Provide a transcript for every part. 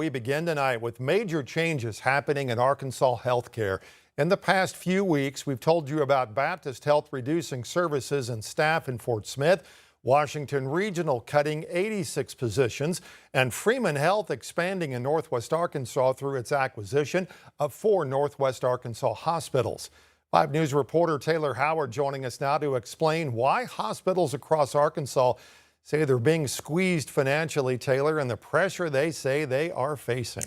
We begin tonight with major changes happening in Arkansas healthcare. In the past few weeks, we've told you about Baptist Health reducing services and staff in Fort Smith, Washington Regional cutting 86 positions, and Freeman Health expanding in Northwest Arkansas through its acquisition of 4 Northwest Arkansas hospitals. 5 News reporter Taylor Howard joining us now to explain why hospitals across Arkansas say they're being squeezed financially, Taylor, and the pressure they say they are facing.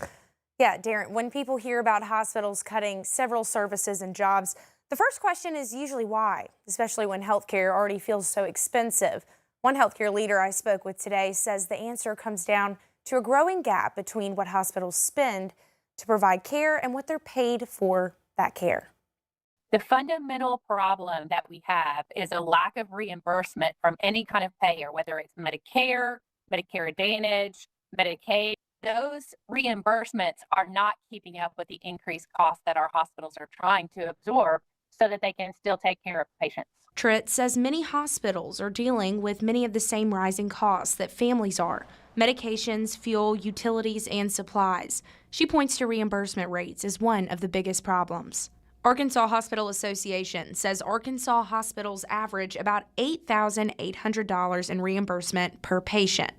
Yeah, Darren, when people hear about hospitals cutting several services and jobs, the first question is usually why, especially when healthcare already feels so expensive. One healthcare leader I spoke with today says the answer comes down to a growing gap between what hospitals spend to provide care and what they're paid for that care. The fundamental problem that we have is a lack of reimbursement from any kind of payer, whether it's Medicare, Medicare Advantage, Medicaid. Those reimbursements are not keeping up with the increased costs that our hospitals are trying to absorb so that they can still take care of patients. Tritt says many hospitals are dealing with many of the same rising costs that families are: medications, fuel, utilities, and supplies. She points to reimbursement rates as one of the biggest problems. Arkansas Hospital Association says Arkansas hospitals average about $8,800 in reimbursement per patient.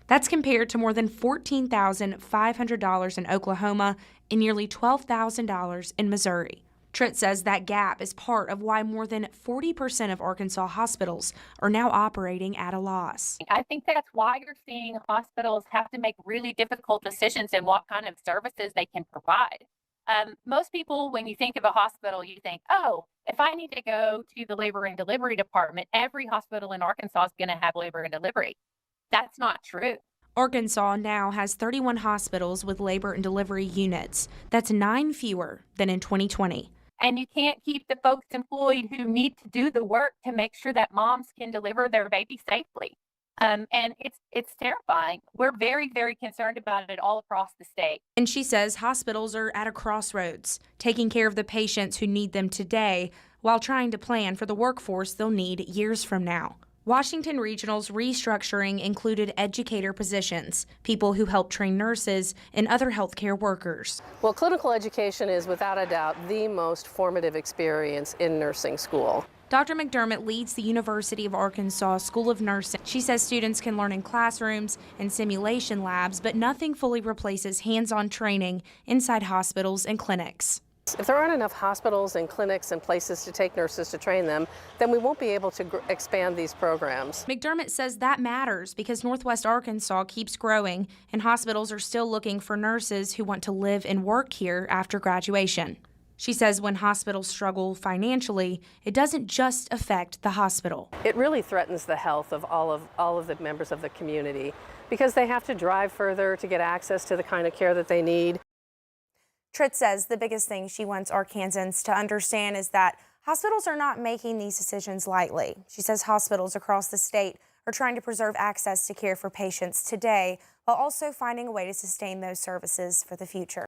That's compared to more than $14,500 in Oklahoma and nearly $12,000 in Missouri. Tritt says that gap is part of why more than 40% of Arkansas hospitals are now operating at a loss. I think that's why you're seeing hospitals have to make really difficult decisions in what kind of services they can provide. Most people, when you think of a hospital, you think, oh, if I need to go to the labor and delivery department, every hospital in Arkansas is going to have labor and delivery. That's not true. Arkansas now has 31 hospitals with labor and delivery units. That's 9 fewer than in 2020. And you can't keep the folks employed who need to do the work to make sure that moms can deliver their baby safely. And it's terrifying. We're very, very concerned about it all across the state. And she says hospitals are at a crossroads, taking care of the patients who need them today while trying to plan for the workforce they'll need years from now. Washington Regional's restructuring included educator positions, people who help train nurses and other healthcare workers. Well, clinical education is without a doubt the most formative experience in nursing school. Dr. McDermott leads the University of Arkansas School of Nursing. She says students can learn in classrooms and simulation labs, but nothing fully replaces hands-on training inside hospitals and clinics. If there aren't enough hospitals and clinics and places to take nurses to train them, then we won't be able to expand these programs. McDermott says that matters because Northwest Arkansas keeps growing and hospitals are still looking for nurses who want to live and work here after graduation. She says when hospitals struggle financially, it doesn't just affect the hospital. It really threatens the health of all of the members of the community because they have to drive further to get access to the kind of care that they need. Tritt says the biggest thing she wants Arkansans to understand is that hospitals are not making these decisions lightly. She says hospitals across the state are trying to preserve access to care for patients today while also finding a way to sustain those services for the future.